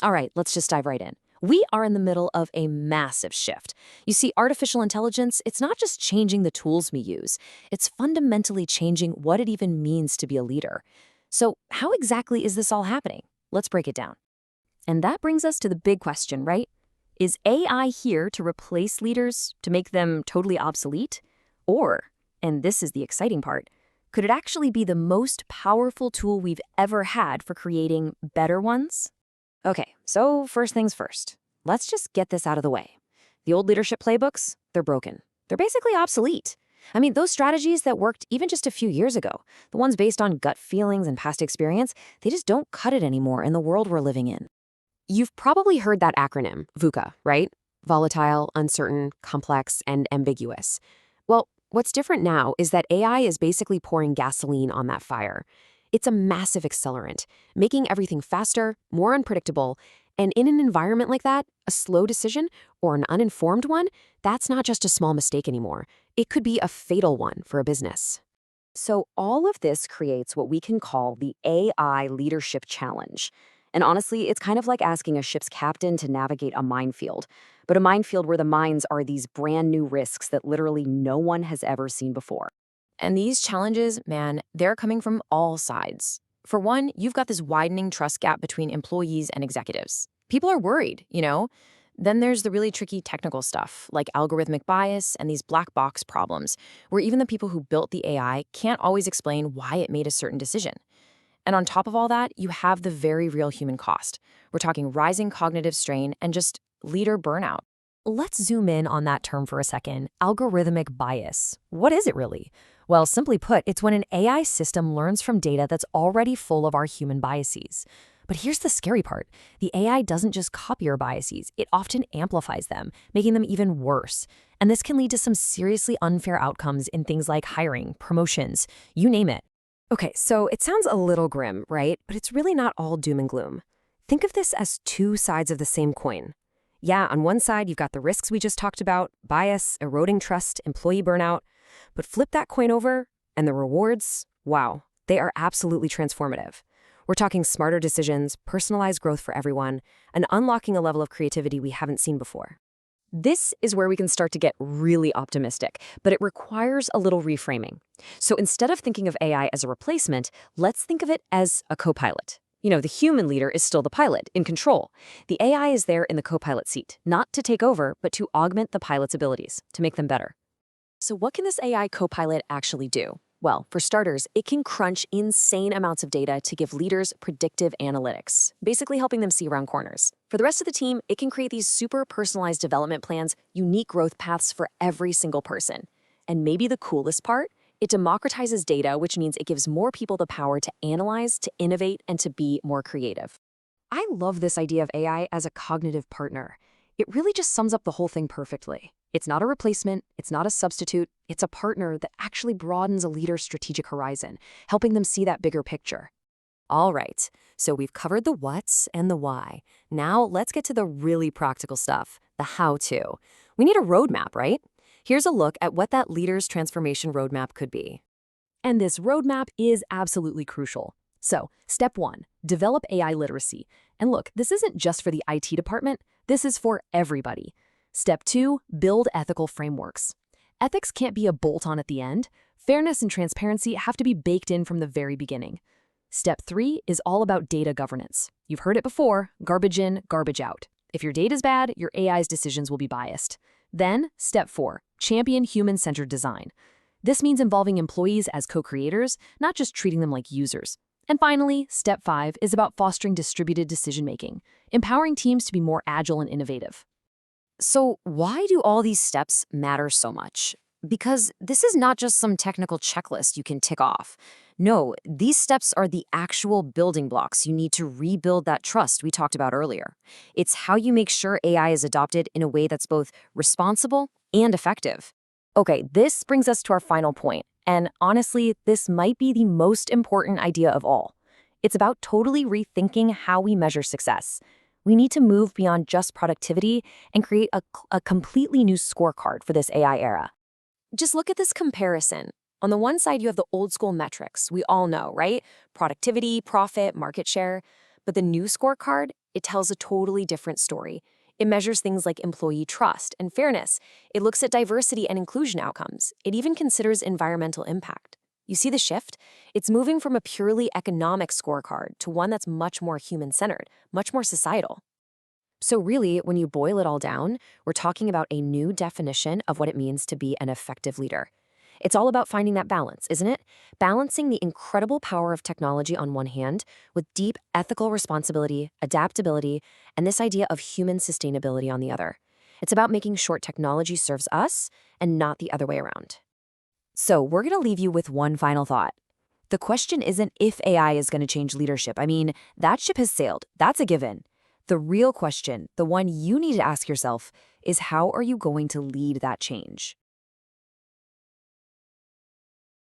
All right, let's just dive right in. We are in the middle of a massive shift. You see, artificial intelligence, it's not just changing the tools we use, it's fundamentally changing what it even means to be a leader. So, how exactly is this all happening? Let's break it down. And that brings us to the big question, right? Is AI here to replace leaders, to make them totally obsolete? Or, and this is the exciting part, could it actually be the most powerful tool we've ever had for creating better ones? Okay, so first things first. Let's just get this out of the way. The old leadership playbooks, they're broken. They're basically obsolete. I mean, those strategies that worked even just a few years ago, the ones based on gut feelings and past experience, they just don't cut it anymore in the world we're living in. You've probably heard that acronym, VUCA, right? Volatile, uncertain, complex, and ambiguous. Well, what's different now is that AI is basically pouring gasoline on that fire. It's a massive accelerant, making everything faster, more unpredictable, and in an environment like that, a slow decision or an uninformed one, that's not just a small mistake anymore. It could be a fatal one for a business. So all of this creates what we can call the AI leadership challenge. And honestly, it's kind of like asking a ship's captain to navigate a minefield, but a minefield where the mines are these brand new risks that literally no one has ever seen before. And these challenges, man, they're coming from all sides. For one, you've got this widening trust gap between employees and executives. People are worried, you know? Then there's the really tricky technical stuff, like algorithmic bias and these black box problems, where even the people who built the AI can't always explain why it made a certain decision. And on top of all that, you have the very real human cost. We're talking rising cognitive strain and just leader burnout. Let's zoom in on that term for a second, algorithmic bias. What is it really? Well, simply put, it's when an AI system learns from data that's already full of our human biases. But here's the scary part. The AI doesn't just copy our biases, it often amplifies them, making them even worse. And this can lead to some seriously unfair outcomes in things like hiring, promotions, you name it. Okay, so it sounds a little grim, right? But it's really not all doom and gloom. Think of this as two sides of the same coin. Yeah, on one side, you've got the risks we just talked about, bias, eroding trust, employee burnout. But flip that coin over, and the rewards, wow, they are absolutely transformative. We're talking smarter decisions, personalized growth for everyone, and unlocking a level of creativity we haven't seen before. This is where we can start to get really optimistic, but it requires a little reframing. So instead of thinking of AI as a replacement, let's think of it as a co-pilot. You know, the human leader is still the pilot, in control. The AI is there in the co-pilot seat, not to take over, but to augment the pilot's abilities, to make them better. So what can this AI co-pilot actually do? Well, for starters, it can crunch insane amounts of data to give leaders predictive analytics, basically helping them see around corners. For the rest of the team, it can create these super personalized development plans, unique growth paths for every single person. And maybe the coolest part? It democratizes data, which means it gives more people the power to analyze, to innovate, and to be more creative. I love this idea of AI as a cognitive partner. It really just sums up the whole thing perfectly. It's not a replacement, it's not a substitute, it's a partner that actually broadens a leader's strategic horizon, helping them see that bigger picture. All right, so we've covered the what's and the why. Now let's get to the really practical stuff, the how-to. We need a roadmap, right? Here's a look at what that leader's transformation roadmap could be. And this roadmap is absolutely crucial. So, step 1, develop AI literacy. And look, this isn't just for the IT department, this is for everybody. Step 2, build ethical frameworks. Ethics can't be a bolt-on at the end. Fairness and transparency have to be baked in from the very beginning. Step 3 is all about data governance. You've heard it before, garbage in, garbage out. If your data's bad, your AI's decisions will be biased. Then, step 4, champion human-centered design. This means involving employees as co-creators, not just treating them like users. And finally, step 5 is about fostering distributed decision-making, empowering teams to be more agile and innovative. So why do all these steps matter so much? Because this is not just some technical checklist you can tick off. No, these steps are the actual building blocks you need to rebuild that trust we talked about earlier. It's how you make sure AI is adopted in a way that's both responsible and effective. Okay, this brings us to our final point. And honestly, this might be the most important idea of all. It's about totally rethinking how we measure success. We need to move beyond just productivity and create a completely new scorecard for this AI era. Just look at this comparison. On the one side, you have the old school metrics we all know, right? Productivity, profit, market share. But the new scorecard, It tells a totally different story. It measures things like employee trust and fairness. It looks at diversity and inclusion outcomes. It even considers environmental impact. You see the shift? It's moving from a purely economic scorecard to one that's much more human-centered, much more societal. So, really, when you boil it all down, we're talking about a new definition of what it means to be an effective leader. It's all about finding that balance, isn't it? Balancing the incredible power of technology on one hand with deep ethical responsibility, adaptability, and this idea of human sustainability on the other. It's about making sure technology serves us and not the other way around. So, we're going to leave you with one final thought. The question isn't if AI is going to change leadership. I mean, that ship has sailed. That's a given. The real question, the one you need to ask yourself, is how are you going to lead that change?